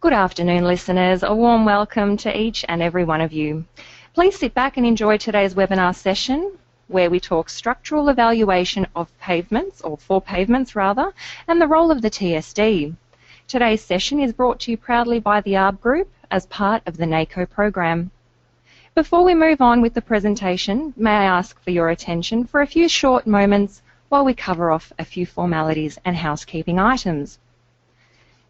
Good afternoon, listeners. A warm welcome to each and every one of you. Please sit back and enjoy today's webinar session where we talk structural evaluation of pavements, or for pavements rather, and the role of the TSD. Today's session is brought to you proudly by the ARB Group as part of the NACoE program. Before we move on with the presentation, may I ask for your attention for a few short moments while we cover off a few formalities and housekeeping items.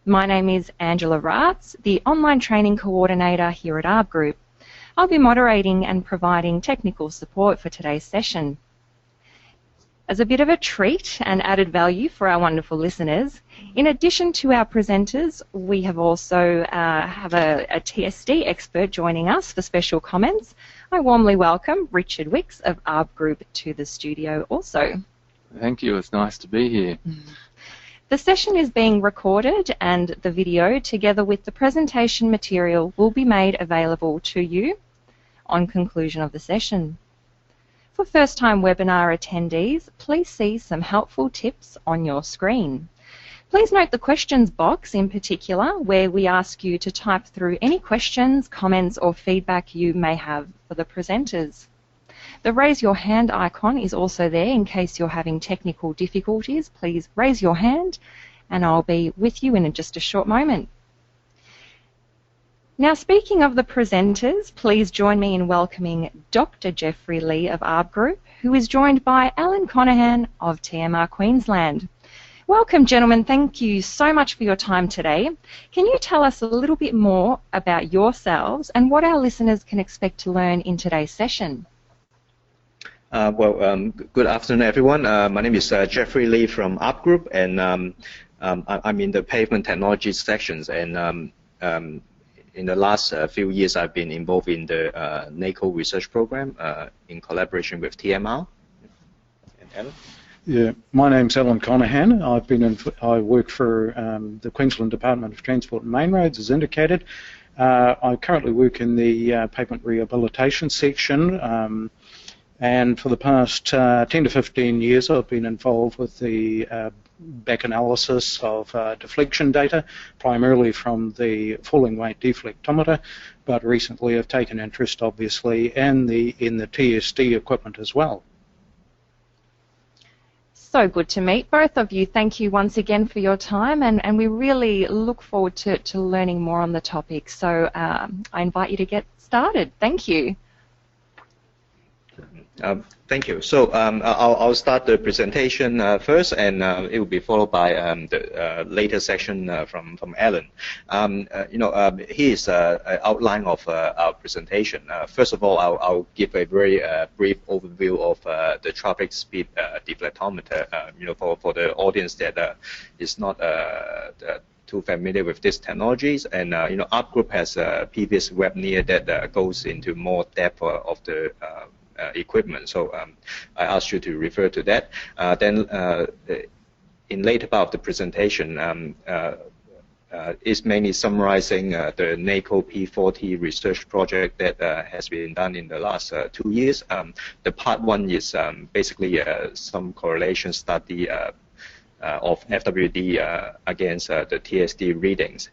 My name is Angela Ratz, the Online Training Coordinator here at ARB Group. I'll be moderating and providing technical support for today's session. As a bit of a treat and added value for our wonderful listeners, in addition to our presenters, we have also have a TSD expert joining us for special comments. I warmly welcome Richard Wicks of ARB Group to the studio also. Thank you, it's nice to be here. The session is being recorded and the video, together with the presentation material, will be made available to you on conclusion of the session. For first-time webinar attendees, please see some helpful tips on your screen. Please note the questions box in particular, where we ask you to type through any questions, comments or feedback you may have for the presenters. The raise your hand icon is also there in case you're having technical difficulties. Please raise your hand and I'll be with you in just a short moment. Now, speaking of the presenters, please join me in welcoming Dr. Jeffrey Lee of ARB Group, who is joined by Alan Conahan of TMR Queensland. Welcome, gentlemen. Thank you so much for your time today. Can you tell us a little bit more about yourselves and what our listeners can expect to learn in today's session? Good afternoon, everyone. My name is Jeffrey Lee from ARB Group, and I'm in the pavement technology sections. And in the last few years, I've been involved in the NACoE research program in collaboration with TMR. And Alan? Yeah, my name's Alan Conahan. I work for the Queensland Department of Transport and Main Roads, as indicated. I currently work in the pavement rehabilitation section. And for the past 10 to 15 years, I've been involved with the back analysis of deflection data, primarily from the Falling Weight Deflectometer, but recently I've taken interest, obviously, in the TSD equipment as well. So good to meet both of you. Thank you once again for your time, and we really look forward to learning more on the topic. So I invite you to get started. Thank you. Thank you. So I'll start the presentation first, and it will be followed by the later section from Alan. Here's an outline of our presentation. First of all, I'll give a very brief overview of the Traffic Speed Deflectometer. For the audience that is not too familiar with these technologies, and ARB Group has a previous webinar that goes into more depth of the equipment, so I ask you to refer to that. Then in later part of the presentation is mainly summarizing the NACoE P40 research project that has been done in the last 2 years. The part one is basically some correlation study of FWD against the TSD readings.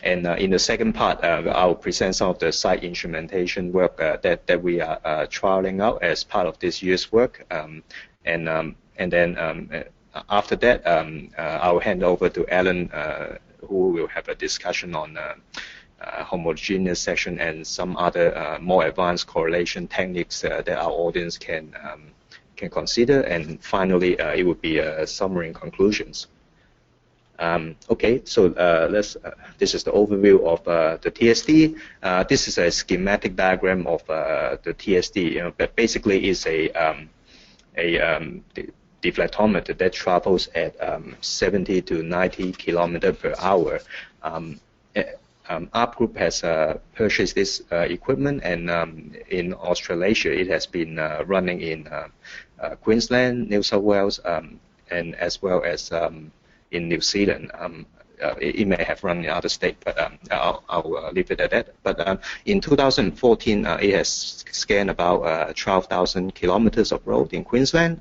And in the second part, I'll present some of the site instrumentation work that we are trialing out as part of this year's work. And then after that, I'll hand over to Alan, who will have a discussion on homogeneous section and some other more advanced correlation techniques that our audience can consider. And finally, it would be a summary and conclusions. Okay, so this is the overview of the TSD. This is a schematic diagram of the TSD. But basically, it's a deflectometer that travels at 70 to 90 kilometers per hour. ARB Group has purchased this equipment, and in Australasia, it has been running in Queensland, New South Wales, and as well as in New Zealand. It may have run in other states, but I'll leave it at that. But in 2014, it has scanned about 12,000 kilometers of road in Queensland.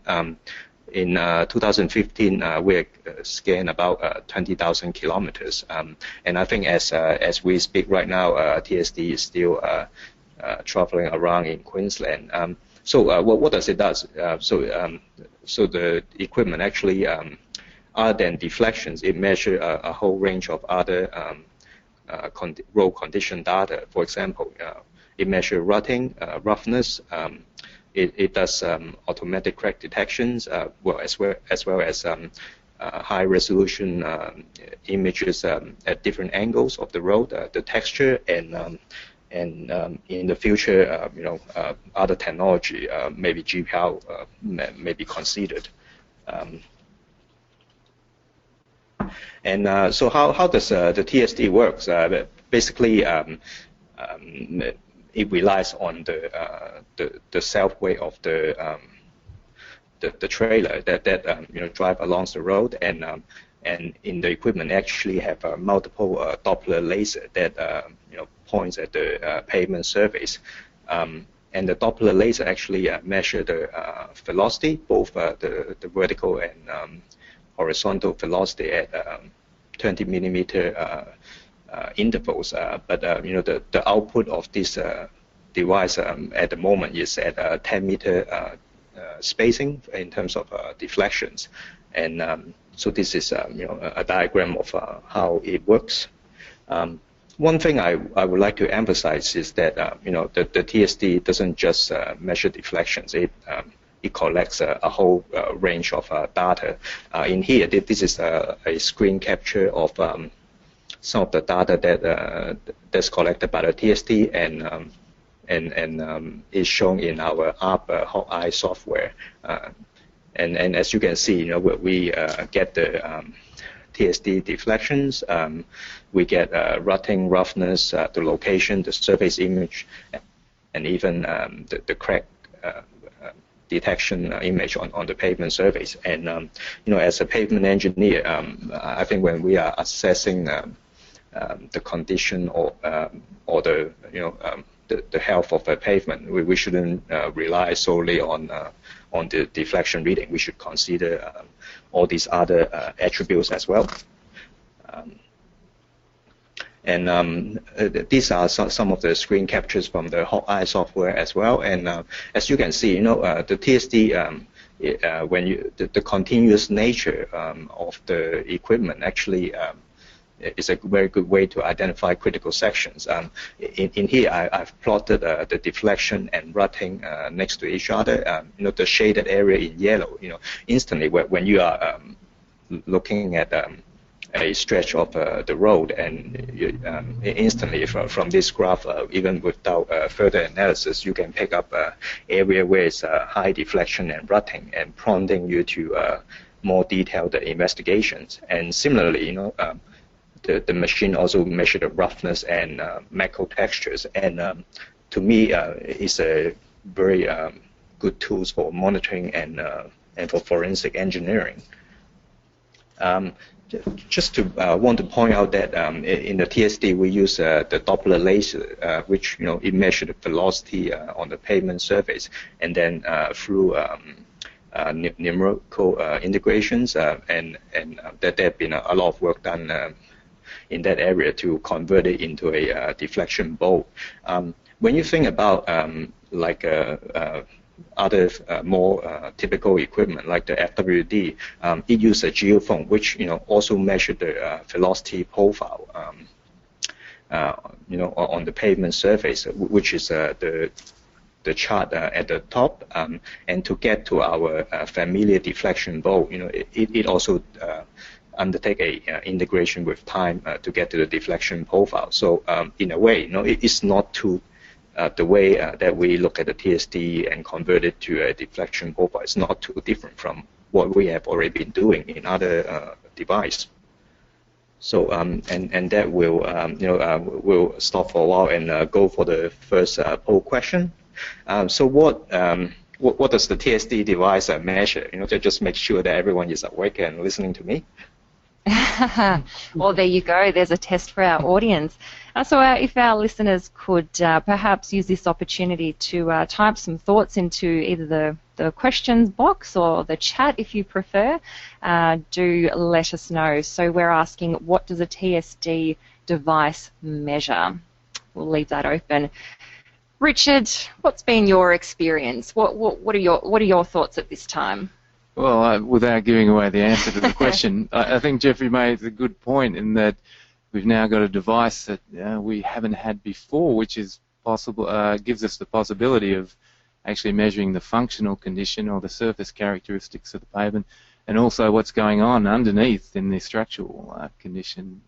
in 2015, we scanned about 20,000 kilometers, and I think as we speak right now, TSD is still traveling around in Queensland. So what does it do? So the equipment actually, other than deflections, it measures a whole range of other road condition data. For example, it measures rutting, roughness. It does automatic crack detections, as well as high resolution images at different angles of the road, the texture, and in the future, other technology, maybe GPL, may be considered. So how does the TSD works? Basically, it relies on the self weight of the trailer that drive along the road, and in the equipment actually have multiple Doppler laser that points at the pavement surface, and the Doppler laser actually measure the velocity, both the vertical and horizontal velocity at 20 millimeter intervals. But the output of this device at the moment is at 10 meter spacing in terms of deflections, and so this is a diagram of how it works. One thing I would like to emphasize is that the TSD doesn't just measure deflections. It collects a whole range of data. In here, this is a screen capture of some of the data that's collected by the TSD, and is shown in our ARP hot eye software. And as you can see, we get the TSD deflections, we get rutting, roughness, the location, the surface image, and even the crack detection image on the pavement surface. And as a pavement engineer, I think when we are assessing the condition or the health of a pavement, we shouldn't rely solely on the deflection reading. We should consider all these other attributes as well. And these are some of the screen captures from the hot eye software as well. And as you can see, the TSD, the continuous nature of the equipment actually is a very good way to identify critical sections. In here, I've plotted the deflection and rutting next to each other. The shaded area in yellow. Instantly when you are looking at a stretch of the road, and instantly from this graph, even without further analysis, you can pick up an area where it's high deflection and rutting, and prompting you to more detailed investigations. And similarly, the machine also measures the roughness and macro textures, and to me, it's a very good tools for monitoring and for forensic engineering. Just to want to point out that in the TSD we use the Doppler laser, which it measures the velocity on the pavement surface, and then through numerical integrations, and that there have been a lot of work done in that area to convert it into a deflection bowl. When you think about other more typical equipment like the FWD, it uses a geophone, which also measures the velocity profile on the pavement surface, which is the chart at the top. And to get to our familiar deflection bowl, it also undertake a integration with time to get to the deflection profile. So in a way, it's not too the way that we look at the TSD and convert it to a deflection profile is not too different from what we have already been doing in other devices. So and that will we'll stop for a while and go for the first poll question. So what does the TSD device measure? To just make sure that everyone is awake and listening to me. Well, there you go. There's a test for our audience. So if our listeners could perhaps use this opportunity to type some thoughts into either the questions box or the chat if you prefer, do let us know. So we're asking, what does a TSD device measure? We'll leave that open. Richard, what's been your experience? What are your thoughts at this time? Well, without giving away the answer to the question, I think Jeffrey made a good point in that we've now got a device that we haven't had before, which is possible, gives us the possibility of actually measuring the functional condition or the surface characteristics of the pavement, and also what's going on underneath in the structural condition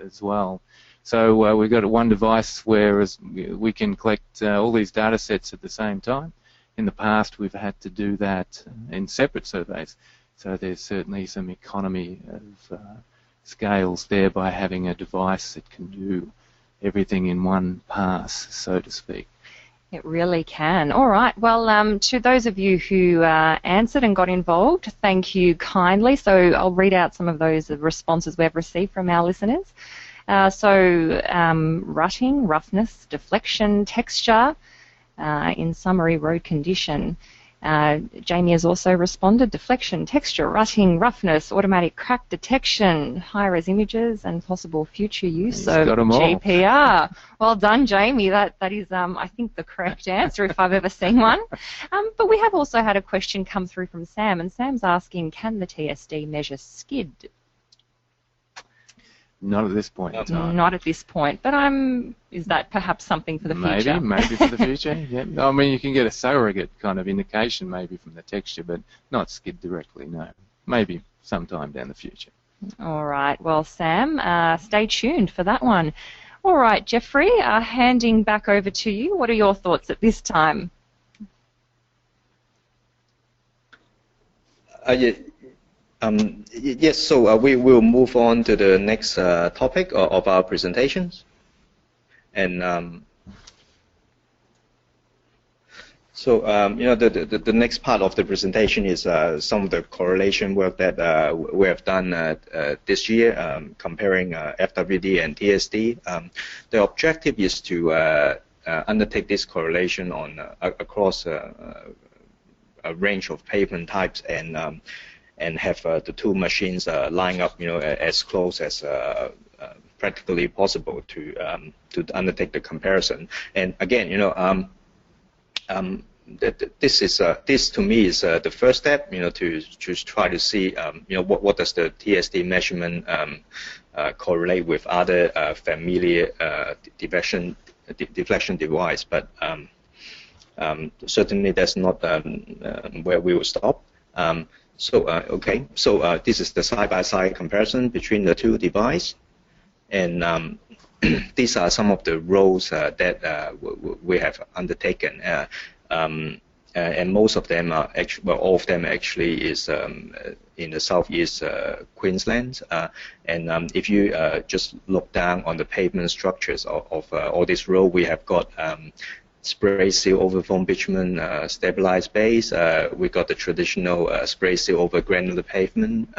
as well. So we've got one device where we can collect all these data sets at the same time. In the past, we've had to do that in separate surveys, so there's certainly some economy of scales there by having a device that can do everything in one pass, so to speak. It really can. All right. Well, to those of you who answered and got involved, thank you kindly. So I'll read out some of those responses we've received from our listeners. Rutting, roughness, deflection, texture, in summary, road condition. Jamie has also responded: deflection, texture, rutting, roughness, automatic crack detection, high-res images, and possible future use of GPR. Well done, Jamie. That is, I think, the correct answer if I've ever seen one. But we have also had a question come through from Sam, and Sam's asking, can the TSD measure skid? Not at this point in time. Not at this point, but is that perhaps something for the future? Maybe for the future, yeah. I mean, you can get a surrogate kind of indication maybe from the texture, but not skid directly, no. Maybe sometime down the future. All right. Well, Sam, stay tuned for that one. All right, Jeffrey, handing back over to you. What are your thoughts at this time? Yes, so we will move on to the next topic of our presentations. And the next part of the presentation is some of the correlation work that we have done this year, comparing FWD and TSD. The objective is to undertake this correlation on across a range of pavement types and have the two machines line up, as close as practically possible to undertake the comparison. And again, this to me is the first step, to try to see, what does the TSD measurement correlate with other familiar deflection device. But certainly that's not where we will stop. So this is the side-by-side comparison between the two devices, and these are some of the roads that we have undertaken, and most of them are actually, well, all of them actually is in the southeast Queensland, and if you just look down on the pavement structures of all this road, we have got spray seal over foam bitumen stabilized base. We got the traditional spray seal over granular pavement,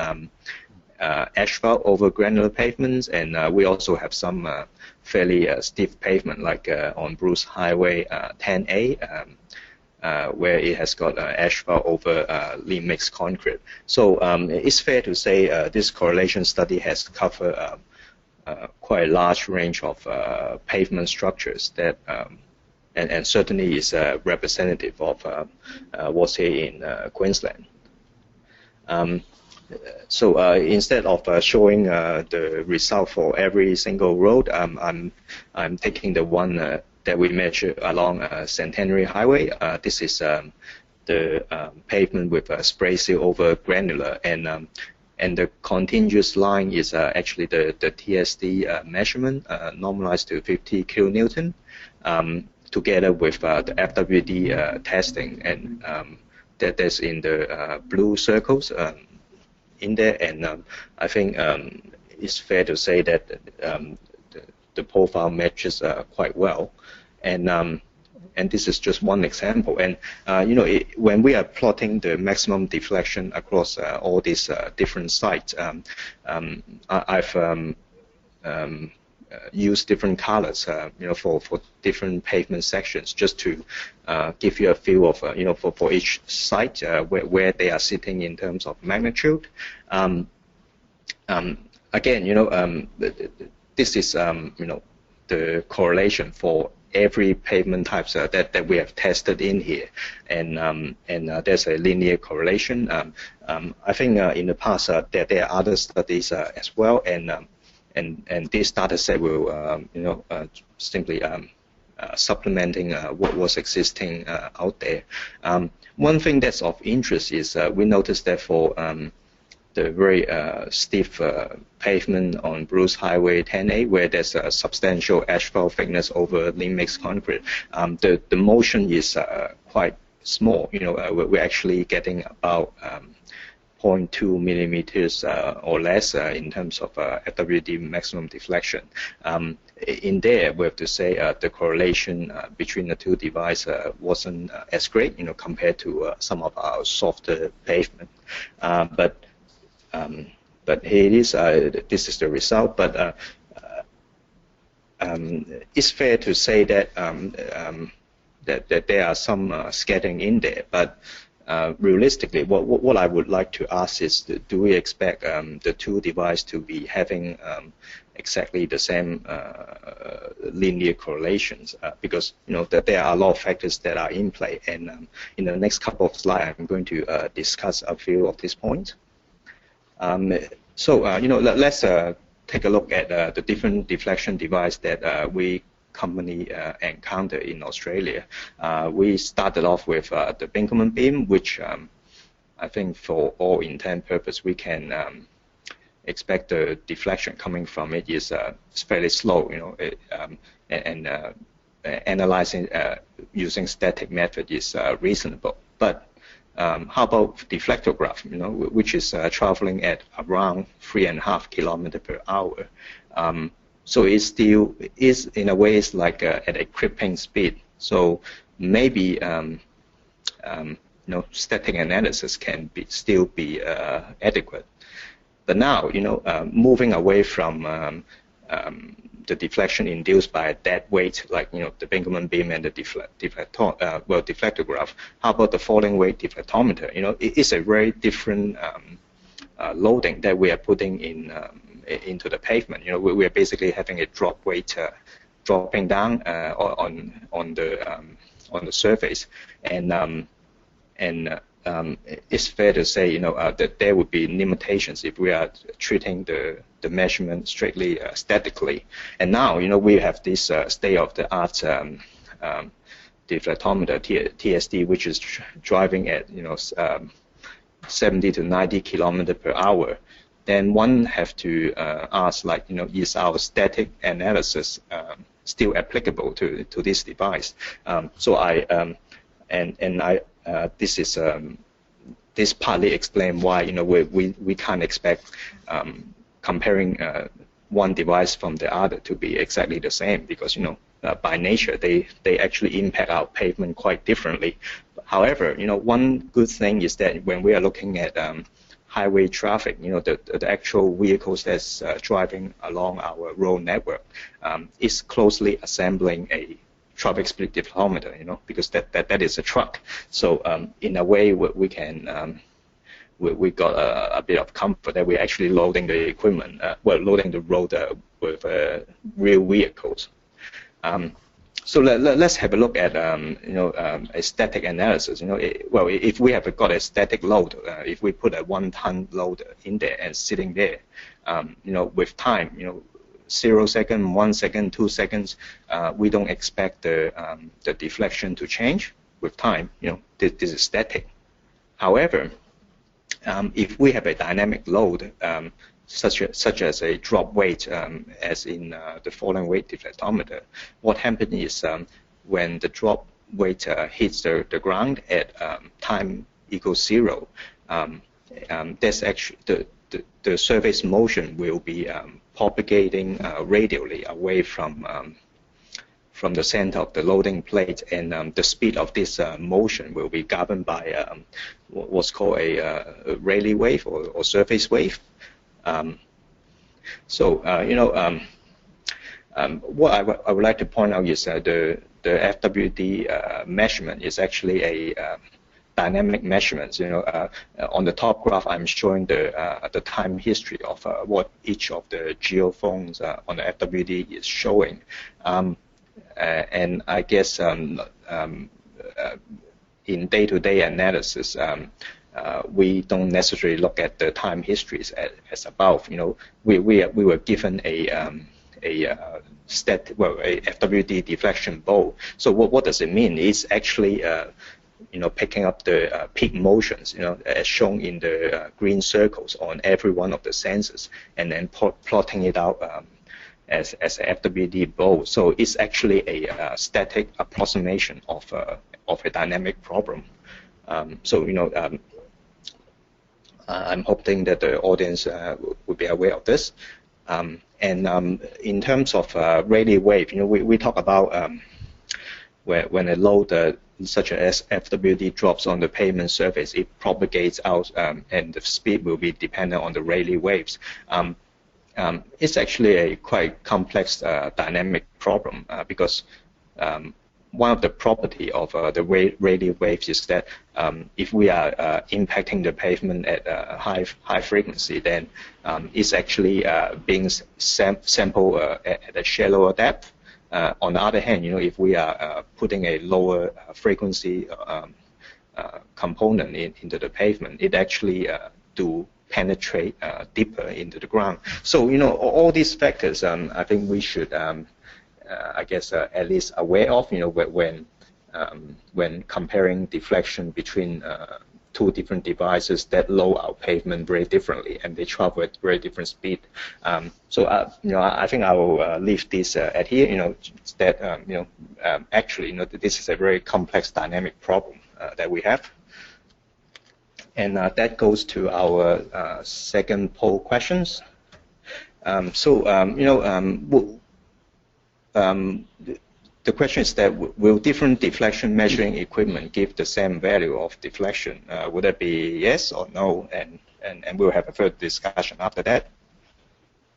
asphalt over granular pavements, and we also have some fairly stiff pavement, like on Bruce Highway 10A, where it has got asphalt over lean mixed concrete. So it's fair to say this correlation study has covered quite a large range of pavement structures that and certainly is representative of what's here in Queensland. So instead of showing the result for every single road, I'm taking the one that we measure along Centenary Highway. This is the pavement with spray seal over granular, and the continuous line is actually the TSD measurement normalized to 50 kilonewton. Together with the FWD testing, and that's in the blue circles in there, and I think it's fair to say that the profile matches quite well. And and this is just one example. And when we are plotting the maximum deflection across all these different sites, I've use different colors, for different pavement sections, just to give you a feel of, for each site where they are sitting in terms of magnitude. Again, this is the correlation for every pavement types that we have tested in here, and there's a linear correlation. I think in the past there are other studies as well, and this data set will simply supplementing what was existing out there. One thing that's of interest is we noticed that for the very stiff pavement on Bruce Highway 10A, where there's a substantial asphalt thickness over lean mix concrete, the motion is quite small. We're actually getting about 0.2 millimeters or less in terms of FWD maximum deflection. In there, we have to say the correlation between the two devices wasn't as great, compared to some of our softer pavement. But here it is. This is the result. But it's fair to say that that there are some scattering in there. But realistically, what I would like to ask is, do we expect the two devices to be having exactly the same linear correlations? Because that there are a lot of factors that are in play, and in the next couple of slides, I'm going to discuss a few of these points. Let's take a look at the different deflection devices that we company encounter in Australia. We started off with the Binkelman beam, which I think for all intent purpose we can expect the deflection coming from it is fairly slow, and analyzing using static method is reasonable. But how about deflectograph, which is traveling at around 3.5 kilometers per hour? So it still is, in a way, it's like at a crippling speed. So maybe static analysis can still be adequate. But now, moving away from the deflection induced by a dead weight, like the Binkelman beam and the deflectograph. How about the falling weight deflectometer? It is a very different loading that we are putting in. Into the pavement. We are basically having a drop weight dropping down on the surface, and it's fair to say that there would be limitations if we are treating the measurement strictly statically. And now we have this state-of-the-art deflectometer TSD, which is driving at 70 to 90 kilometers per hour. Then one have to ask, is our static analysis still applicable to this device? This partly explains why we can't expect comparing one device from the other to be exactly the same, because by nature they actually impact our pavement quite differently. However, one good thing is that when we are looking at highway traffic, the actual vehicles that's driving along our road network is closely assembling a traffic speed deflectometer, because that is a truck. So in a way, we can we got a bit of comfort that we're actually loading the equipment, loading the road with real vehicles. So let's have a look at a static analysis. If we have got a static load, if we put a 1-ton load in there and sitting there, with time, 0 second, 1 second, 2 seconds, we don't expect the deflection to change with time. This is static. However, if we have a dynamic load, such as a drop weight, as in the falling weight deflectometer, what happens is when the drop weight hits the ground at time equals 0, there's actually the surface motion will be propagating radially away from from the center of the loading plate, and the speed of this motion will be governed by what's called a Rayleigh wave or surface wave. What I would like to point out is the FWD measurement is actually a dynamic measurements. On the top graph, I'm showing the time history of what each of the geophones on the FWD is showing, and I guess in day-to-day analysis, we don't necessarily look at the time histories as above. We were given a FWD deflection bow. So what does it mean? It's actually picking up the peak motions, as shown in the green circles on every one of the sensors, and then plotting it out as a FWD bow. So it's actually a static approximation of a dynamic problem. I'm hoping that the audience will be aware of this. In terms of Rayleigh wave, we talk about when a load such as FWD drops on the pavement surface, it propagates out, and the speed will be dependent on the Rayleigh waves. It's actually a quite complex dynamic problem because one of the property of the Rayleigh waves is that if we are impacting the pavement at a high frequency, then it's actually being sampled at a shallower depth. On the other hand, if we are putting a lower frequency component into the pavement, it actually do penetrate deeper into the ground. So all these factors, I think we should, I guess, at least aware of, when comparing deflection between two different devices that load our pavement very differently, and they travel at very different speed. I think I will leave this at here. Actually, this is a very complex dynamic problem that we have, and that goes to our second poll questions. The question is that will different deflection measuring equipment give the same value of deflection? Would that be yes or no? And we'll have a further discussion after that.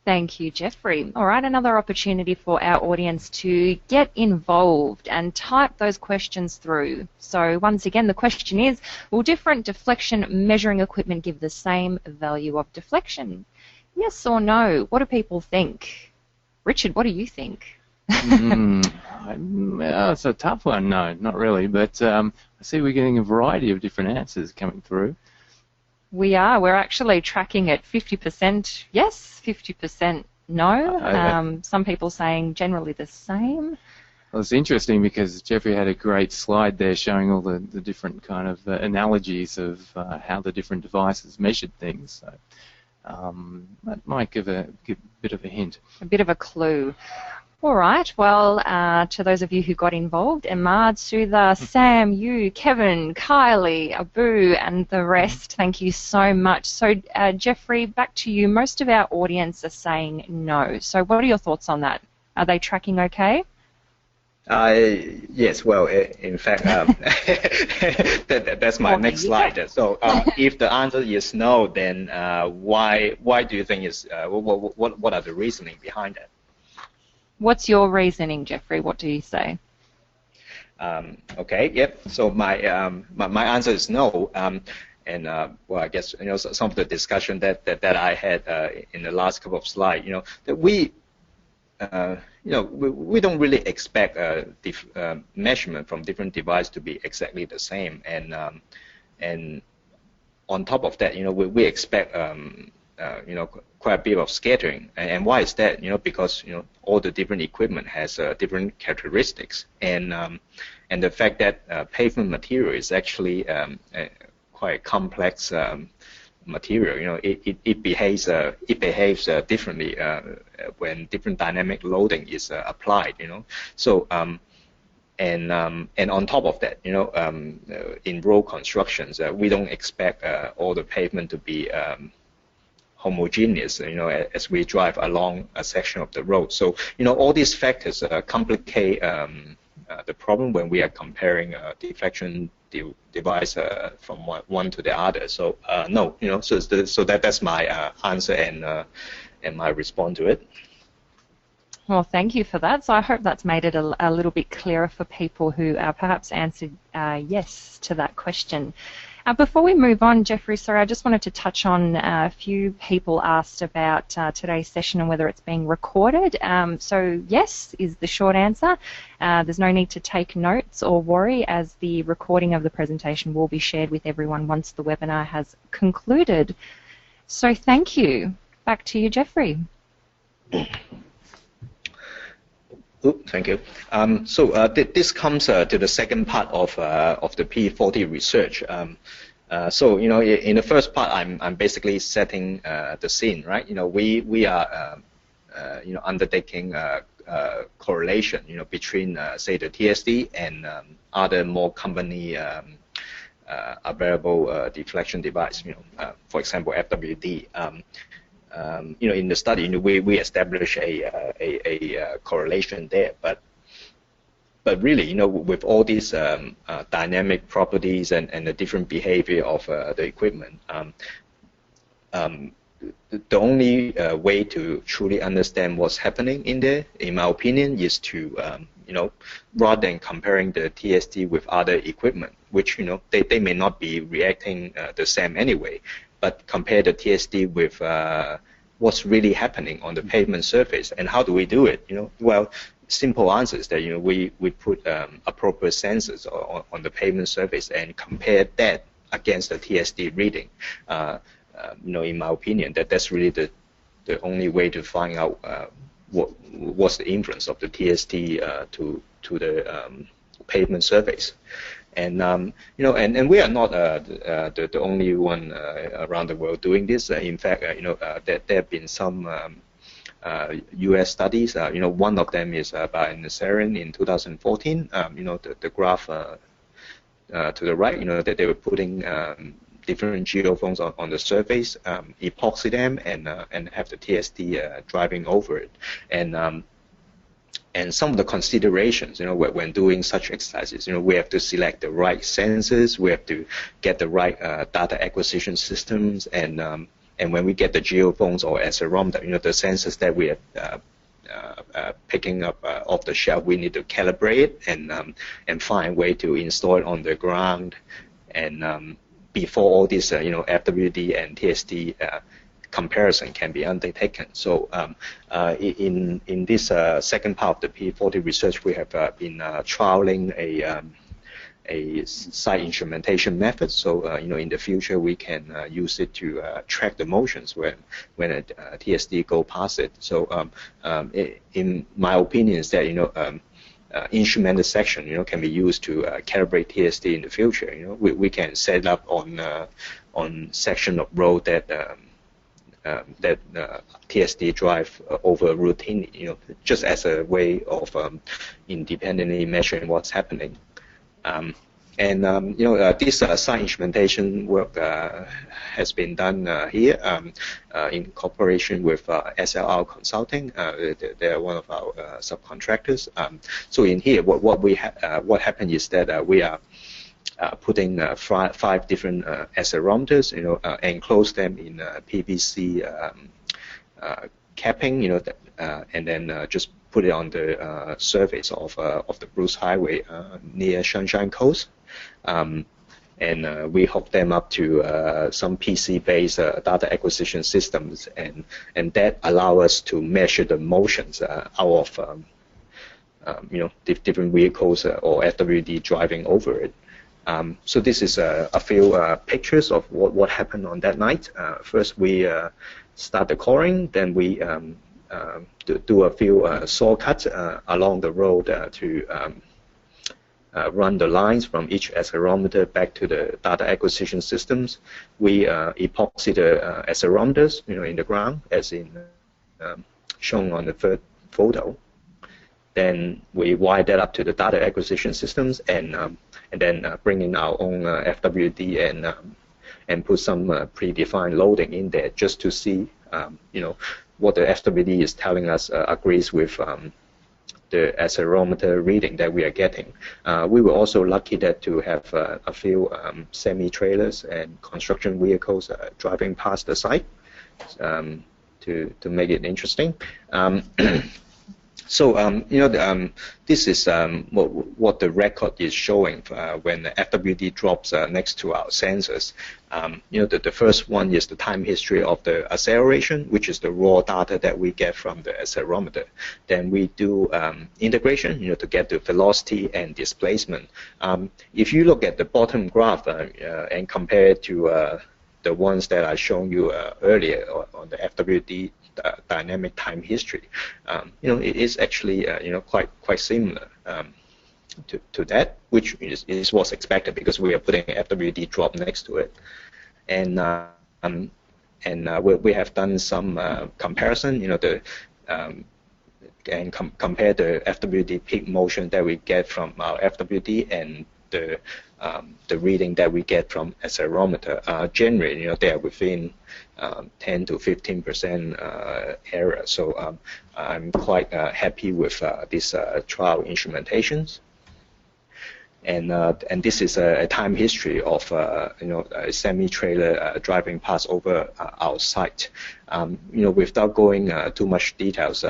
Thank you, Jeffrey. All right, another opportunity for our audience to get involved and type those questions through. So once again, the question is, will different deflection measuring equipment give the same value of deflection? Yes or no? What do people think? Richard, what do you think? It's a tough one. No, not really. But I see we're getting a variety of different answers coming through. We are. We're actually tracking at 50% yes, 50% no. Some people saying generally the same. Well, it's interesting because Jeffrey had a great slide there showing all the different kind of analogies of how the different devices measured things. So that might give a bit of a hint. A bit of a clue. All right, well, to those of you who got involved, Ahmad, Sudha, Sam, you, Kevin, Kylie, Abu, and the rest, thank you so much. So, Jeffrey, back to you. Most of our audience are saying no. So what are your thoughts on that? Are they tracking okay? Yes, well, in fact, that's my next slide. So if the answer is no, then why do you think is, what are the reasoning behind it? What's your reasoning, Jeffrey? What do you say? Okay, yep. So my answer is no. Well, I guess some of the discussion that I had in the last couple of slides, that we we don't really expect measurement from different devices to be exactly the same, and on top of that, we expect quite a bit of scattering. And why is that? Because all the different equipment has different characteristics, and the fact that pavement material is actually quite complex material. It behaves differently when different dynamic loading is applied. So and on top of that, in road constructions, we don't expect all the pavement to be homogeneous, as we drive along a section of the road. So, all these factors complicate the problem when we are comparing deflection device from one to the other. So no, so that's my answer and my response to it. Well, thank you for that. So I hope that's made it a little bit clearer for people who perhaps answered yes to that question. Before we move on, Jeffrey, sorry, I just wanted to touch on a few people asked about today's session and whether it's being recorded. So yes is the short answer. There's no need to take notes or worry, as the recording of the presentation will be shared with everyone once the webinar has concluded. So thank you. Back to you, Jeffrey. Thank you. So this comes to the second part of the P40 research. So in the first part, I'm basically setting the scene, right? We are undertaking correlation, between say the TSD and other more commonly available deflection device. For example, FWD. In the study, we establish a correlation there, but really, with all these dynamic properties and the different behavior of the equipment, the only way to truly understand what's happening in there, in my opinion, is to rather than comparing the TSD with other equipment, which they may not be reacting the same anyway, but compare the TSD with what's really happening on the pavement surface. And how do we do it? Well, simple answer is that we put appropriate sensors on the pavement surface and compare that against the TSD reading. In my opinion, that's really the only way to find out what's the influence of the TSD to the pavement surface. And and we are not the only one around the world doing this. In fact, there have been some U.S. studies. One of them is by NACoE in 2014. The graph to the right. That they were putting different geophones on the surface, epoxy them, and have the TSD driving over it. And some of the considerations, when doing such exercises, we have to select the right sensors, we have to get the right data acquisition systems, and when we get the geophones or accelerometer, the sensors that we are picking up off the shelf, we need to calibrate it and find a way to install it on the ground, and before all this, FWD and TSD comparison can be undertaken. So in this second part of the P40 research, we have been trialing a site instrumentation method. So in the future, we can use it to track the motions when a TSD go past it. So in my opinion, is that instrumented section can be used to calibrate TSD in the future. We can set up on section of road that TSD drive over routinely, just as a way of independently measuring what's happening. This site instrumentation work has been done here in cooperation with SLR Consulting. They're one of our subcontractors. So in here, what happened is that we are putting 5 different accelerometers, enclose them in PVC capping, and then just put it on the surface of the Bruce Highway near Sunshine Coast. And we hook them up to some PC-based data acquisition systems, and that allow us to measure the motions out of different vehicles or FWD driving over it. So this is a few pictures of what happened on that night. First, we start the coring, then we do a few saw cuts along the road to run the lines from each accelerometer back to the data acquisition systems. We epoxy the accelerometers, in the ground, as in shown on the third photo. Then we wire that up to the data acquisition systems, and then bring in our own FWD and put some predefined loading in there just to see you know, what the FWD is telling us agrees with the accelerometer reading that we are getting. We were also lucky that to have a few semi-trailers and construction vehicles driving past the site to make it interesting. So, you know, this is what the record is showing when the FWD drops next to our sensors. You know, the first one is the time history of the acceleration, which is the raw data that we get from the accelerometer. Then we do integration, you know, to get the velocity and displacement. If you look at the bottom graph and compare it to the ones that I shown you earlier on the FWD dynamic time history, you know, it is actually you know, quite similar to that, which is what's expected because we are putting an FWD drop next to it, and we have done some comparison, you know, and compare the FWD peak motion that we get from our FWD and the reading that we get from accelerometer. Generally, you know, they are within 10 to 15% error. So I'm quite happy with these trial instrumentations. And this is a time history of you know, a semi-trailer driving past over our site. You know, without going too much details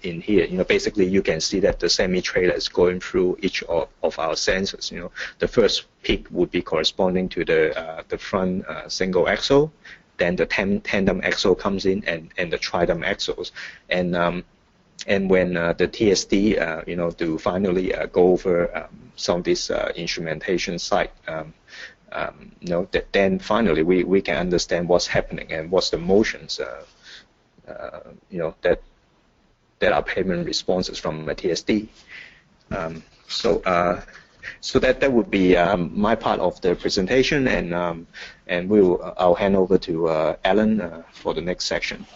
in here, you know, basically you can see that the semi-trailer is going through each of our sensors. You know, the first peak would be corresponding to the front single axle, then the tandem axle comes in, and the tridem axles, and when the TSD, you know, to finally go over some of this instrumentation site, you know, then finally we can understand what's happening and what's the motions, you know, that are pavement responses from a TSD. So that would be my part of the presentation, and I'll hand over to Alan for the next section.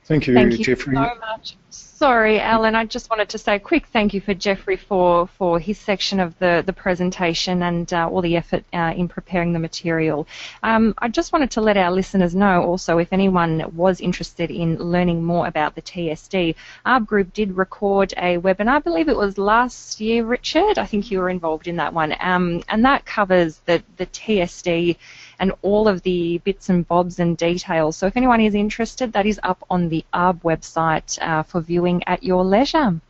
Thank you, Jeffrey. Thank you so much. Sorry, Alan, I just wanted to say a quick thank you for Jeffrey for his section of the presentation and all the effort in preparing the material. I just wanted to let our listeners know also, if anyone was interested in learning more about the TSD, our group did record a webinar, I believe it was last year, Richard, I think you were involved in that one, and that covers the TSD and all of the bits and bobs and details. So if anyone is interested, that is up on the ARB website for viewing at your leisure.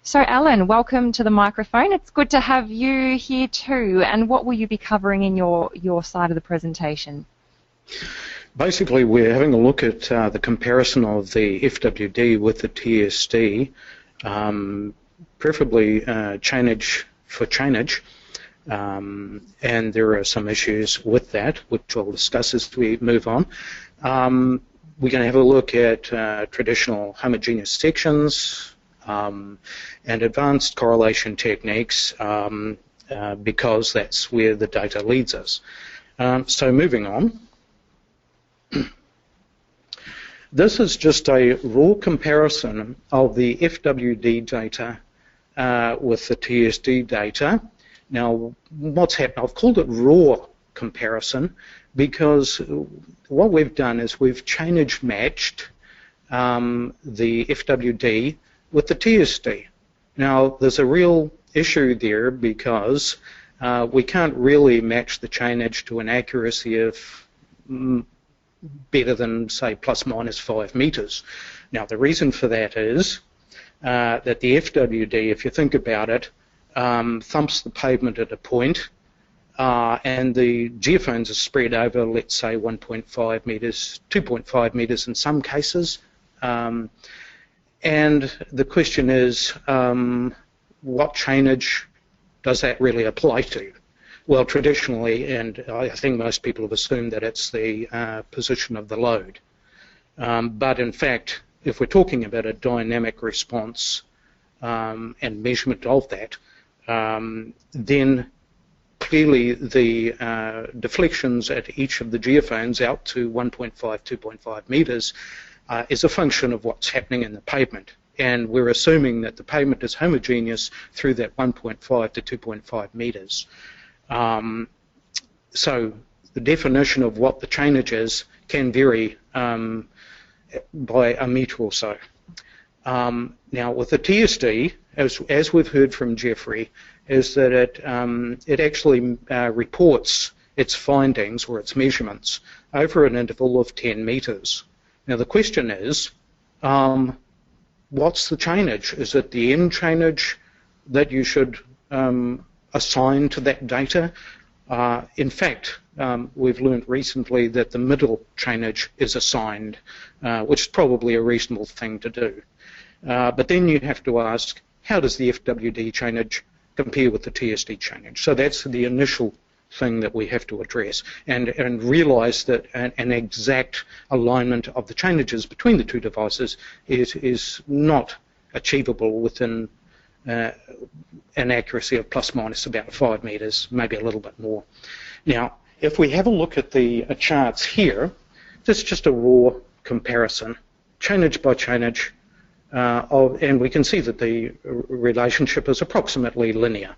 So Alan, welcome to the microphone. It's good to have you here too. And what will you be covering in your side of the presentation? Basically, we're having a look at the comparison of the FWD with the TSD, preferably chainage for chainage. And there are some issues with that, which I'll discuss as we move on. We're going to have a look at traditional homogeneous sections and advanced correlation techniques because that's where the data leads us. So moving on. This is just a raw comparison of the FWD data with the TSD data. Now, what's happened, I've called it raw comparison because what we've done is we've chainage matched the FWD with the TSD. Now, there's a real issue there because we can't really match the chainage to an accuracy of better than, say, plus minus 5 meters. Now, the reason for that is that the FWD, if you think about it, thumps the pavement at a point, and the geophones are spread over, let's say, 1.5 meters, 2.5 meters in some cases. And the question is, what chainage does that really apply to? Well, traditionally, and I think most people have assumed that it's the position of the load. But in fact, if we're talking about a dynamic response and measurement of that, then clearly the deflections at each of the geophones out to 1.5, 2.5 meters is a function of what's happening in the pavement. And we're assuming that the pavement is homogeneous through that 1.5 to 2.5 meters. So the definition of what the chainage is can vary by a metre or so. Now, with the TSD, as we've heard from Jeffrey, is that it actually reports its findings or its measurements over an interval of 10 metres. Now, the question is, what's the chainage? Is it the end chainage that you should assign to that data? In fact, we've learned recently that the middle chainage is assigned, which is probably a reasonable thing to do. But then you have to ask, how does the FWD chainage compare with the TSD chainage? So that's the initial thing that we have to address, and realise that an exact alignment of the chainages between the two devices is not achievable within an accuracy of plus minus about 5 metres, maybe a little bit more. Now, if we have a look at the charts here, this is just a raw comparison, chainage by chainage, and we can see that the relationship is approximately linear.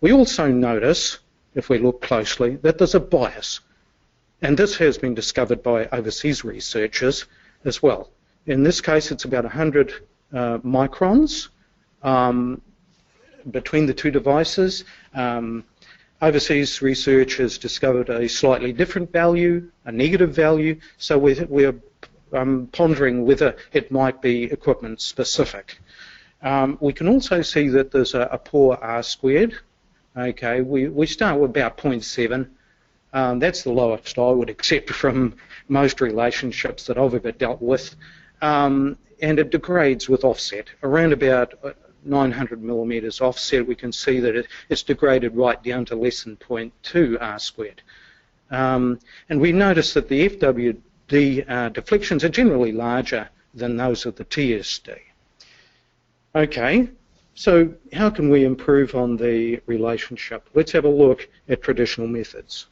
We also notice, if we look closely, that there's a bias, and this has been discovered by overseas researchers as well. In this case, it's about 100 microns between the two devices. Overseas research has discovered a slightly different value, a negative value, so we're pondering whether it might be equipment specific. We can also see that there's a poor R squared. Okay, we start with about 0.7. That's the lowest I would accept from most relationships that I've ever dealt with. And it degrades with offset. Around about 900 millimetres offset, we can see that it's degraded right down to less than 0.2 R squared. And we notice that the FWD deflections are generally larger than those of the TSD. Okay. So how can we improve on the relationship? Let's have a look at traditional methods.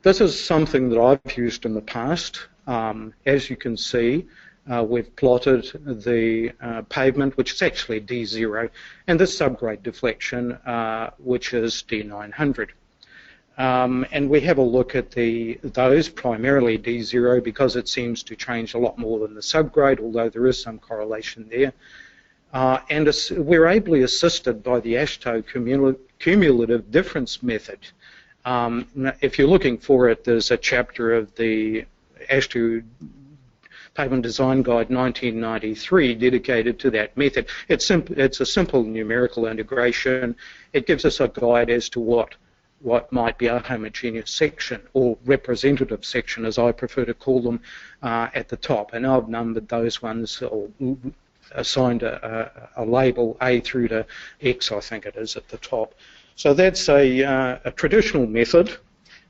This is something that I've used in the past. As you can see, we've plotted the pavement, which is actually D0, and the subgrade deflection, which is D900. And we have a look at those, primarily D0, because it seems to change a lot more than the subgrade, although there is some correlation there. And we're ably assisted by the AASHTO cumulative difference method. If you're looking for it, there's a chapter of the AASHTO Pavement Design Guide 1993 dedicated to that method. It's a simple numerical integration. It gives us a guide as to what might be a homogeneous section, or representative section, as I prefer to call them, at the top. And I've numbered those ones, or assigned a label A through to X, I think it is, at the top. So that's a traditional method.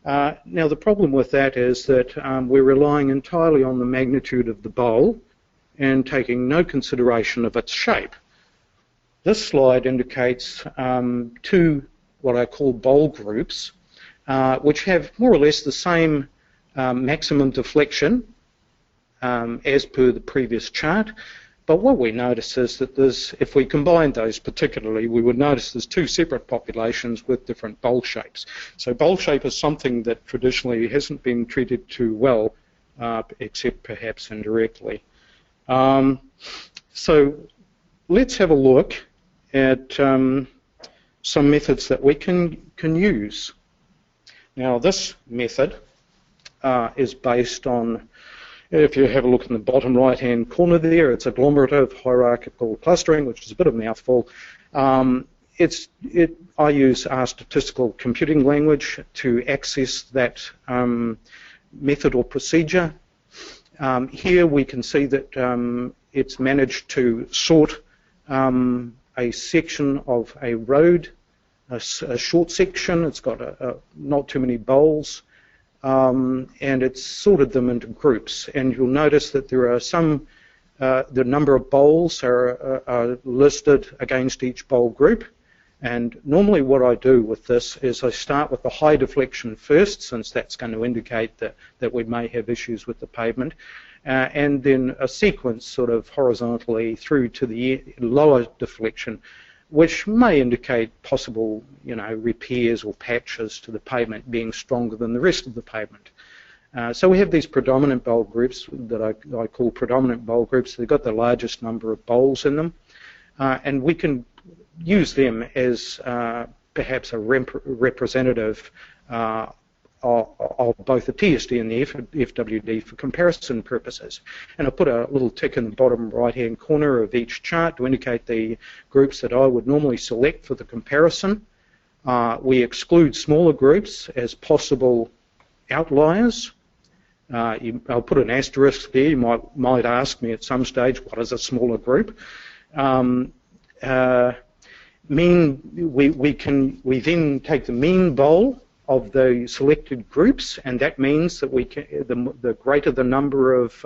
Now the problem with that is that we're relying entirely on the magnitude of the bowl and taking no consideration of its shape. This slide indicates two what I call bowl groups, which have more or less the same maximum deflection as per the previous chart. But what we notice is that if we combine those particularly, we would notice there's two separate populations with different bowl shapes. So bowl shape is something that traditionally hasn't been treated too well, except perhaps indirectly. So let's have a look at some methods that we can use. Now this method is based on, if you have a look in the bottom right-hand corner there, it's agglomerative hierarchical clustering, which is a bit of a mouthful. I use R statistical computing language to access that method or procedure. Here we can see that it's managed to sort a section of a road, a short section. It's got not too many bowls. And it's sorted them into groups, and you'll notice that there are the number of bowls are listed against each bowl group. And normally what I do with this is I start with the high deflection first, since that's going to indicate that we may have issues with the pavement, and then a sequence sort of horizontally through to the lower deflection, which may indicate possible, repairs or patches to the pavement being stronger than the rest of the pavement. So we have these predominant bulb groups that I call predominant bulb groups. They've got the largest number of bulbs in them, and we can use them as perhaps a representative of both the TSD and the FWD for comparison purposes. And I put a little tick in the bottom right-hand corner of each chart to indicate the groups that I would normally select for the comparison. We exclude smaller groups as possible outliers. I'll put an asterisk there. You might ask me at some stage, what is a smaller group? We then take the mean bowl of the selected groups, and that means that the greater the number of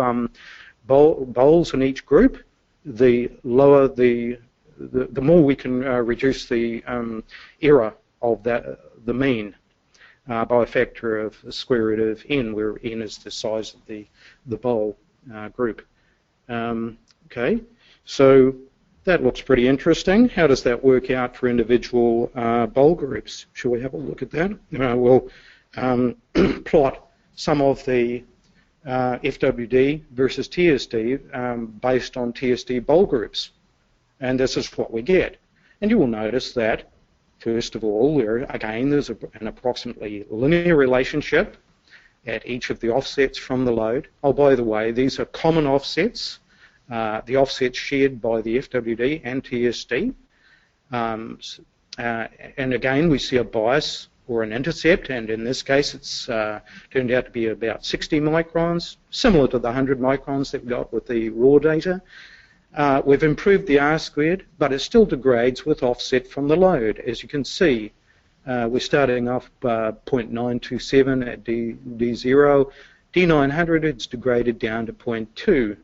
bowls in each group, the lower the more we can reduce the error of the mean by a factor of the square root of n, where n is the size of the bowl group. Okay, so that looks pretty interesting. How does that work out for individual bowl groups? Shall we have a look at that? We'll plot some of the FWD versus TSD based on TSD bowl groups. And this is what we get. And you will notice that, first of all, there's an approximately linear relationship at each of the offsets from the load. Oh, by the way, these are common offsets. The offsets shared by the FWD and TSD. And again, we see a bias or an intercept, and in this case it's turned out to be about 60 microns, similar to the 100 microns that we got with the raw data. We've improved the R-squared, but it still degrades with offset from the load. As you can see, we're starting off 0.927 at D0. D900, it's degraded down to 0.2.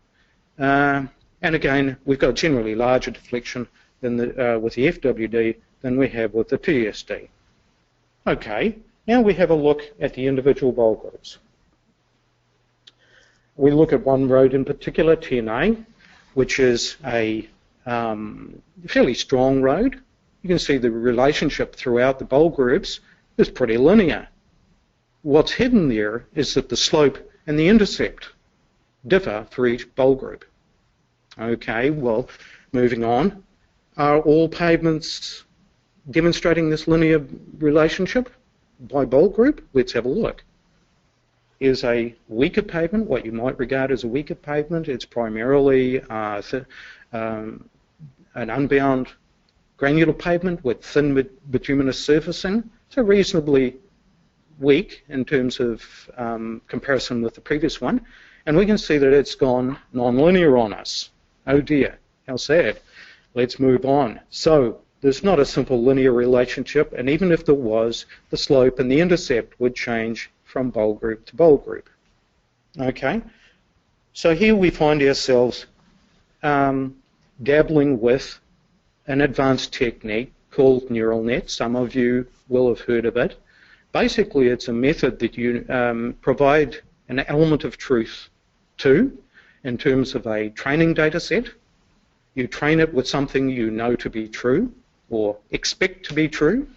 And again, we've got generally larger deflection than with the FWD than we have with the TSD. Okay, now we have a look at the individual bowl groups. We look at one road in particular, 10A, which is a fairly strong road. You can see the relationship throughout the bowl groups is pretty linear. What's hidden there is that the slope and the intercept differ for each bowl group. Okay, well, moving on. Are all pavements demonstrating this linear relationship by bowl group? Let's have a look. Is a weaker pavement what you might regard as a weaker pavement? It's primarily an unbound granular pavement with thin bituminous surfacing, so reasonably weak in terms of comparison with the previous one. And we can see that it's gone non-linear on us. Oh dear, how sad. Let's move on. So there's not a simple linear relationship, and even if there was, the slope and the intercept would change from bowl group to bowl group. Okay, so here we find ourselves dabbling with an advanced technique called neural net. Some of you will have heard of it. Basically, it's a method that you provide an element of truth to in terms of a training data set. You train it with something you know to be true or expect to be true,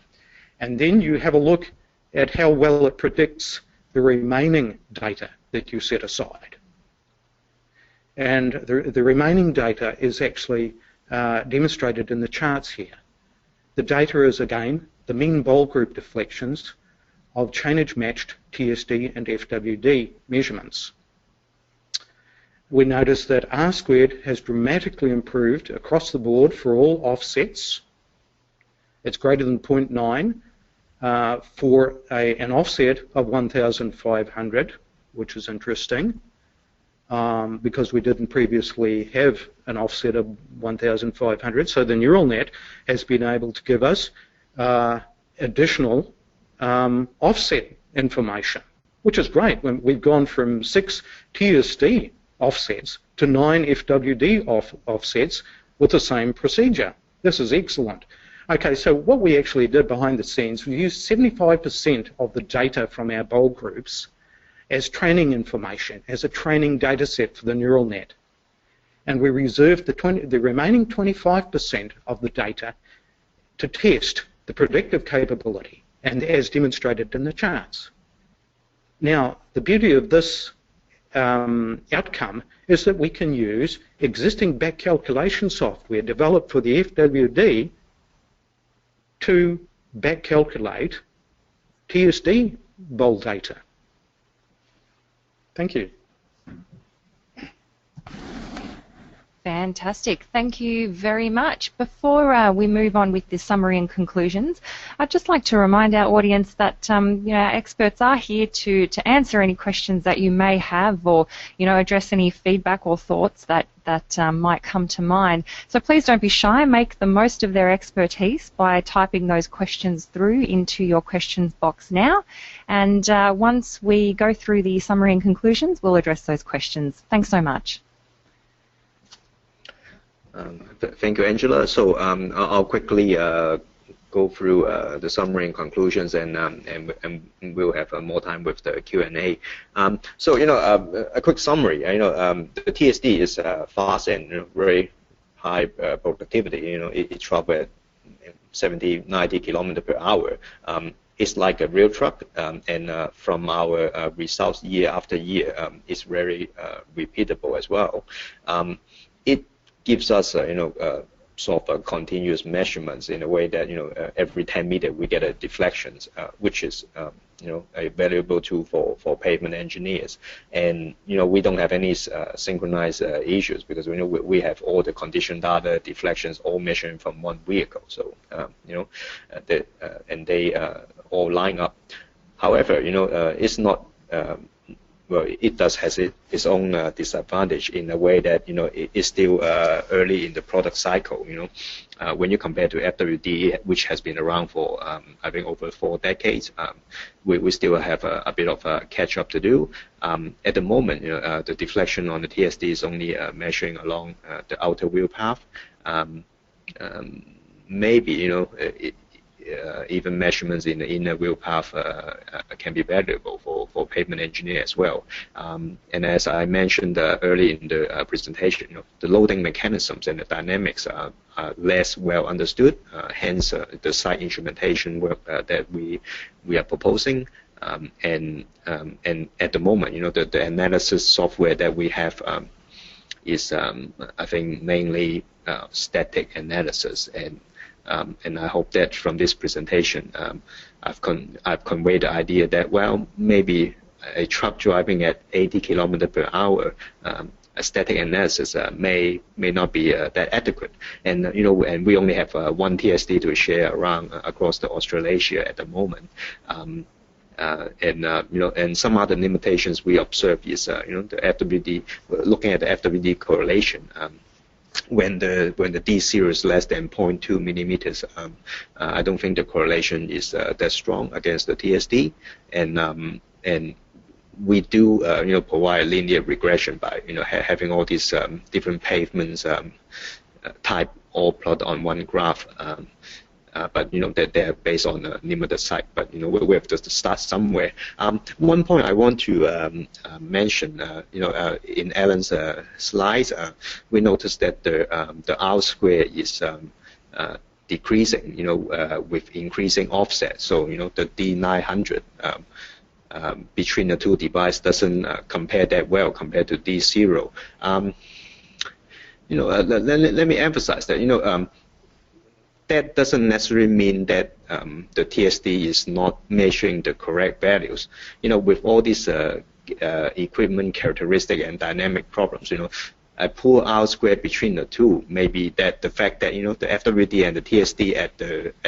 and then you have a look at how well it predicts the remaining data that you set aside. And the remaining data is actually demonstrated in the charts here. The data is, again, the mean bowl group deflections of chainage matched TSD and FWD measurements. We notice that R-squared has dramatically improved across the board for all offsets. It's greater than 0.9 for an offset of 1,500, which is interesting because we didn't previously have an offset of 1,500. So the neural net has been able to give us additional offset information, which is great. We've gone from 6 TSD offsets to 9 FWD offsets with the same procedure. This is excellent. Okay, so what we actually did behind the scenes, we used 75% of the data from our bowl groups as training information, as a training data set for the neural net. And we reserved the remaining 25% of the data to test the predictive capability, and as demonstrated in the charts. Now, the beauty of this outcome is that we can use existing back calculation software developed for the FWD to back calculate TSD bowl data. Thank you. Fantastic. Thank you very much. Before we move on with the summary and conclusions, I'd just like to remind our audience that our experts are here to answer any questions that you may have, or address any feedback or thoughts that might come to mind. So please don't be shy. Make the most of their expertise by typing those questions through into your questions box now. And once we go through the summary and conclusions, we'll address those questions. Thanks so much. Thank you, Angela. So I'll quickly go through the summary and conclusions, and we'll have more time with the Q&A. So a quick summary. The TSD is fast and very high productivity. It travels at 70, 90 kilometers per hour. It's like a real truck, and from our results year after year, it's very repeatable as well. It gives us, sort of continuous measurements in a way that, every 10 meters we get a deflections, which is, a valuable tool for pavement engineers. And, we don't have any synchronized issues, because we have all the condition data, deflections, all measuring from one vehicle. So, and they all line up. However, it's not, well, it does has its own disadvantage in a way that it's still early in the product cycle. When you compare to FWD, which has been around for I think over 4 decades, we still have a bit of a catch up to do. At the moment, the deflection on the TSD is only measuring along the outer wheel path. Maybe even measurements in the inner wheel path can be valuable for pavement engineer as well. And as I mentioned early in the presentation, the loading mechanisms and the dynamics are less well understood. Hence, the site instrumentation work that we are proposing. And at the moment, the analysis software that we have is, I think, mainly static analysis. And I hope that from this presentation, I've conveyed the idea that, well, maybe a truck driving at 80 kilometers per hour, a static analysis may not be that adequate. And and we only have one TSD to share around across the Australasia at the moment. And some other limitations we observe is the FWD, looking at the FWD correlation. When the D zero is less than 0.2 millimeters, I don't think the correlation is that strong against the TSD, and we do provide linear regression by having all these different pavements type all plot on one graph. But that they're based on a limited site. But we have to start somewhere. One point I want to mention, in Alan's slides, we noticed that the R square is decreasing, with increasing offset. So the D900 between the two devices doesn't compare that well compared to D0. Let me emphasize that that doesn't necessarily mean that the TSD is not measuring the correct values. With all these equipment characteristic and dynamic problems, a poor R squared between the two, maybe that the fact that the FWD and the TSD at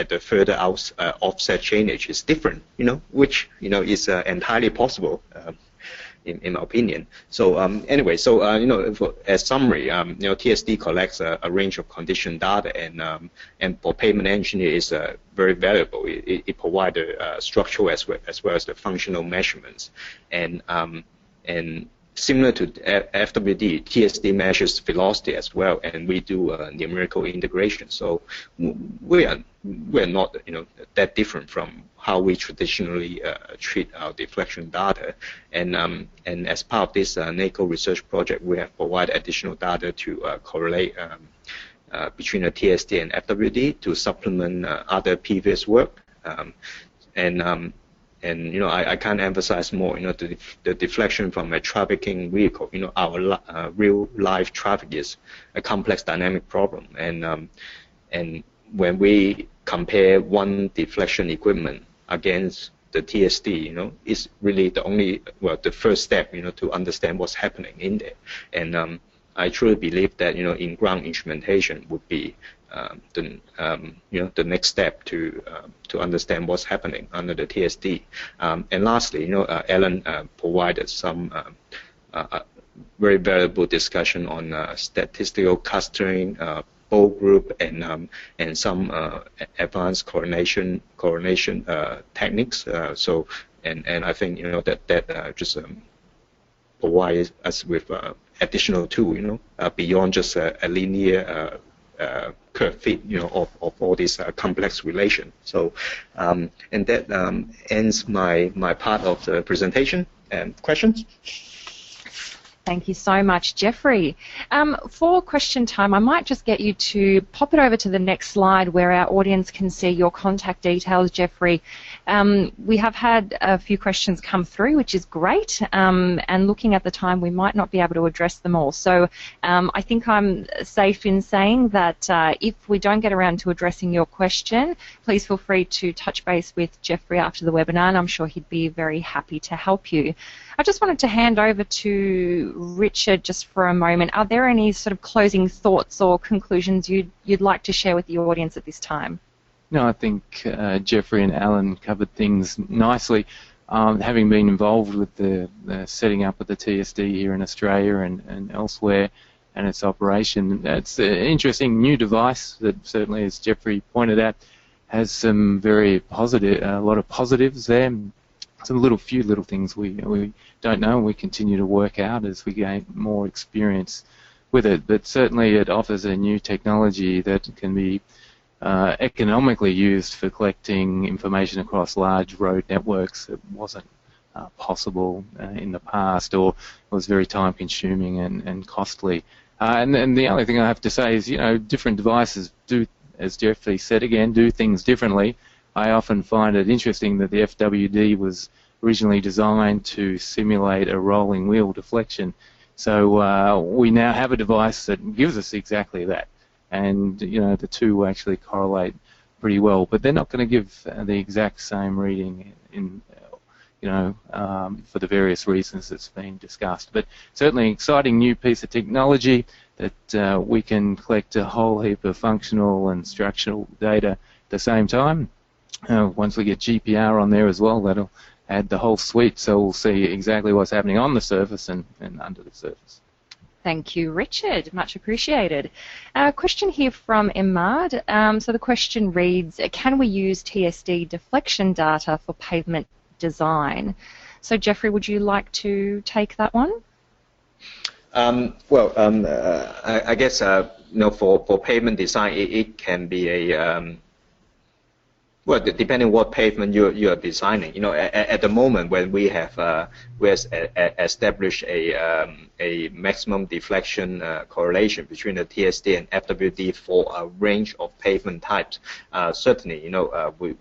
the further offset chainage is different, which is entirely possible. In my opinion. So anyway, so as summary, TSD collects a range of condition data, and for pavement engineer is very valuable. It provides structural as well as the functional measurements, and similar to FWD, TSD measures velocity as well, and we do numerical integration. So we're not that different from how we traditionally treat our deflection data. And as part of this NACoE research project, we have provided additional data to correlate between the TSD and FWD to supplement other previous work. and I can't emphasize more. The deflection from a trafficking vehicle. Our real life traffic is a complex dynamic problem, and when we compare one deflection equipment against the TSD, it's really the first step, to understand what's happening in there. And I truly believe that, in ground instrumentation would be the next step to understand what's happening under the TSD. And lastly, Alan provided some very valuable discussion on statistical clustering, ball group, and some advanced correlation techniques. And I think that just provides us with additional tool, beyond just a linear curve fit, of all these complex relations. So, and that ends my part of the presentation. Questions? Thank you so much, Jeffrey. For question time, I might just get you to pop it over to the next slide where our audience can see your contact details, Jeffrey. We have had a few questions come through, which is great, and looking at the time, we might not be able to address them all. So I think I'm safe in saying that if we don't get around to addressing your question, please feel free to touch base with Jeffrey after the webinar, and I'm sure he'd be very happy to help you. I just wanted to hand over to Richard just for a moment. Are there any sort of closing thoughts or conclusions you'd like to share with the audience at this time? No, I think Jeffrey and Alan covered things nicely. Having been involved with the setting up of the TSD here in Australia and elsewhere and its operation, it's an interesting new device that certainly, as Jeffrey pointed out, has some very positive, a lot of positives there. Some few little things we don't know, and we continue to work out as we gain more experience with it. But certainly it offers a new technology that can be economically used for collecting information across large road networks that wasn't possible in the past, or was very time-consuming and costly. And the only thing I have to say is, different devices do, as Jeffrey said again, do things differently. I often find it interesting that the FWD was originally designed to simulate a rolling wheel deflection. So we now have a device that gives us exactly that. And, the two actually correlate pretty well. But they're not going to give the exact same reading for the various reasons that's been discussed. But certainly an exciting new piece of technology that we can collect a whole heap of functional and structural data at the same time. Once we get GPR on there as well, that'll add the whole suite, so we'll see exactly what's happening on the surface and under the surface. Thank you, Richard. Much appreciated. A question here from Imad. So the question reads, can we use TSD deflection data for pavement design? So Jeffrey, would you like to take that one? I guess for pavement design, it can be a depending what pavement you are designing. At the moment when we have established a maximum deflection correlation between the TSD and FWD for a range of pavement types, certainly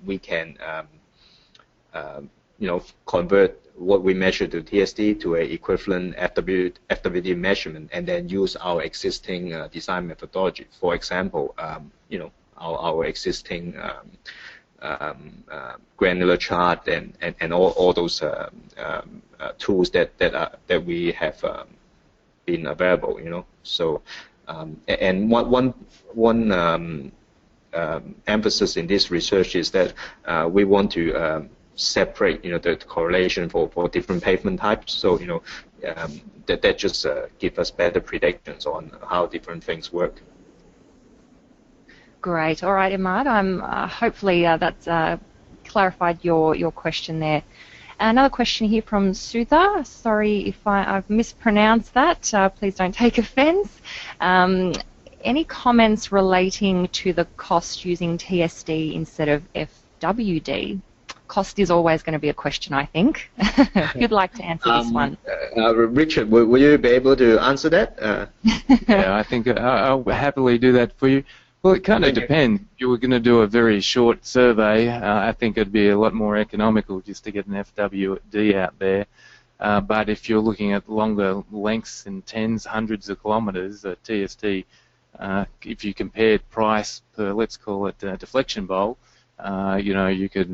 we can convert what we measure to TSD to an equivalent FWD measurement, and then use our existing design methodology. For example, our existing granular chart and all those tools that we have been available. So and one emphasis in this research is that we want to separate the correlation for different pavement types. So that just give us better predictions on how different things work. Great. All right, Imad. Hopefully that's clarified your question there. Another question here from Sudha. Sorry if I've mispronounced that. Please don't take offence. Any comments relating to the cost using TSD instead of FWD? Cost is always going to be a question, I think. If you'd like to answer this one. Richard, will you be able to answer that? Yeah, I think I'll happily do that for you. Well, it kind of depends. If you were going to do a very short survey, I think it'd be a lot more economical just to get an FWD out there. But if you're looking at longer lengths in tens, hundreds of kilometres, a TSD, if you compared price per, let's call it, deflection bowl, you know, you could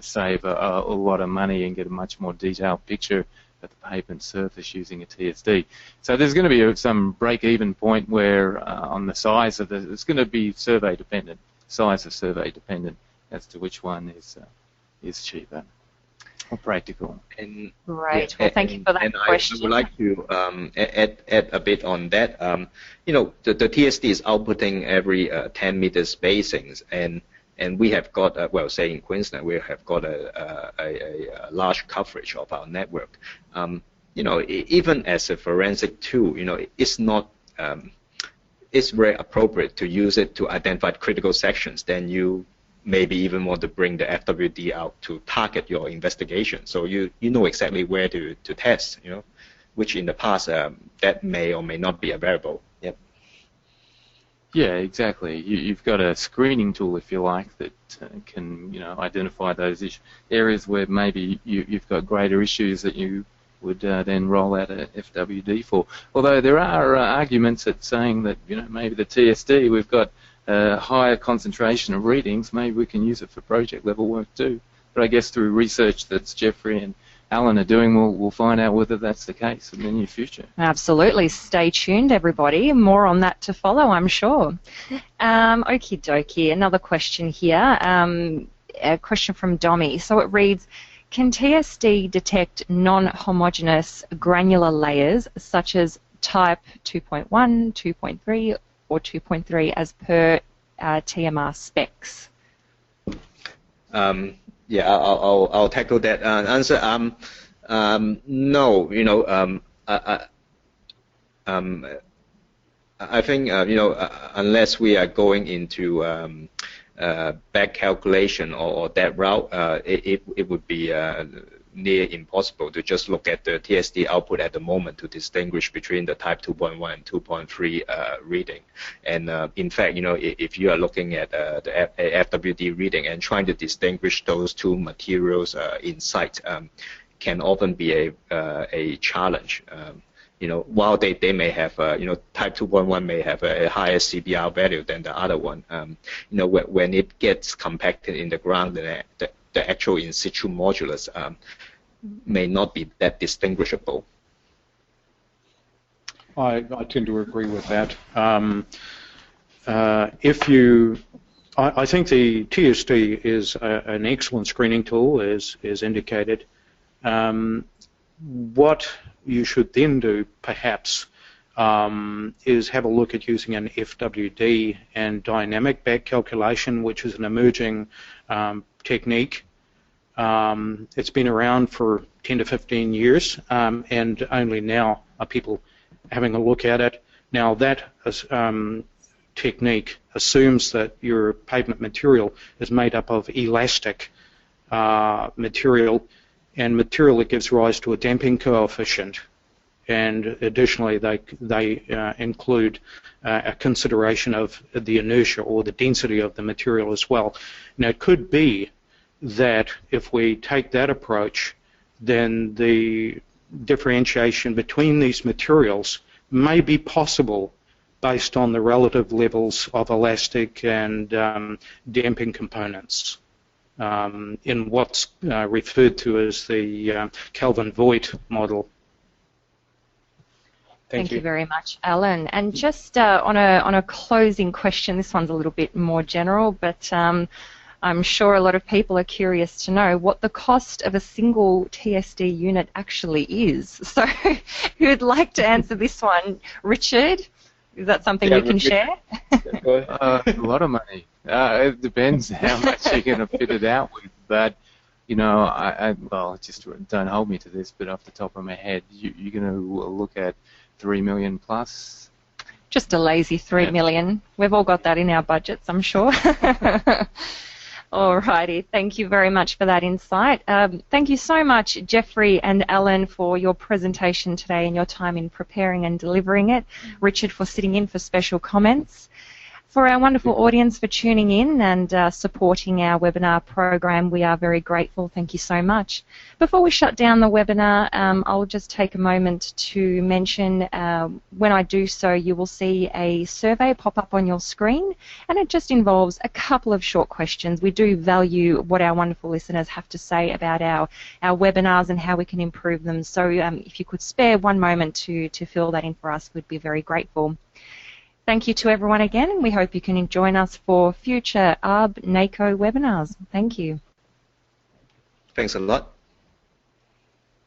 save a lot of money and get a much more detailed picture of the pavement surface using a TSD. So there's going to be some break-even point where on the size of it's going to be survey dependent, size of survey dependent as to which one is cheaper or practical. And, right. Well, thank you for that question. I would like to add a bit on that. You know, the TSD is outputting every 10 meter spacings, and we have got, well, say in Queensland, we have got a large coverage of our network. You know, even as a forensic tool, you know, it's not, it's very appropriate to use it to identify critical sections. Then you maybe even want to bring the FWD out to target your investigation. So you know exactly where to test, you know, which in the past that may or may not be available. Yep. Yeah, exactly. You've got a screening tool, if you like, that can, you know, identify those areas where maybe you've got greater issues that you would then roll out a FWD for. Although there are arguments at saying that, you know, maybe the TSD, we've got a higher concentration of readings, maybe we can use it for project level work too. But I guess through research that Jeffrey and Alan are doing, we'll find out whether that's the case in the near future. Absolutely. Stay tuned, everybody. More on that to follow, I'm sure. Okie dokie. Another question here. A question from Domi. So it reads, can TSD detect non-homogeneous granular layers such as type 2.1, 2.3, or 2.3 as per TMR specs? Yeah, I'll tackle that answer. No, you know, I think you know, unless we are going into back calculation or that route, it would be near impossible to just look at the TSD output at the moment to distinguish between the type 2.1 and 2.3 reading. And in fact, you know, if you are looking at the FWD reading and trying to distinguish those two materials in sight, can often be a challenge. You know, while they may have, you know, type 2.1 may have a higher CBR value than the other one, you know, when it gets compacted in the ground, the actual in situ modulus may not be that distinguishable. I tend to agree with that. I think the TSD is an excellent screening tool, as indicated. What you should then do, perhaps, is have a look at using an FWD and dynamic back calculation, which is an emerging technique. It's been around for 10 to 15 years, and only now are people having a look at it. Now that technique assumes that your pavement material is made up of elastic material, and material that gives rise to a damping coefficient. And additionally, they include a consideration of the inertia or the density of the material as well. Now, it could be that if we take that approach, then the differentiation between these materials may be possible based on the relative levels of elastic and damping components in what's referred to as the Kelvin-Voigt model. Thank you very much, Alan. And just on a closing question, this one's a little bit more general, but I'm sure a lot of people are curious to know what the cost of a single TSD unit actually is. So who'd like to answer this one? Richard, is that something you can share? A lot of money. It depends how much you're going to fit it out with, but you know, well, just don't hold me to this, but off the top of my head, you're going to look at 3 million plus. Just a lazy 3 million. We've all got that in our budgets, I'm sure. Alrighty, thank you very much for that insight. Thank you so much, Jeffrey and Alan, for your presentation today and your time in preparing and delivering it. Richard, for sitting in for special comments. For our wonderful audience for tuning in and supporting our webinar program, we are very grateful. Thank you so much. Before we shut down the webinar, I'll just take a moment to mention when I do so, you will see a survey pop up on your screen, and it just involves a couple of short questions. We do value what our wonderful listeners have to say about our webinars and how we can improve them. So if you could spare one moment to fill that in for us, we'd be very grateful. Thank you to everyone again, and we hope you can join us for future ARB NACoE webinars. Thank you. Thanks a lot.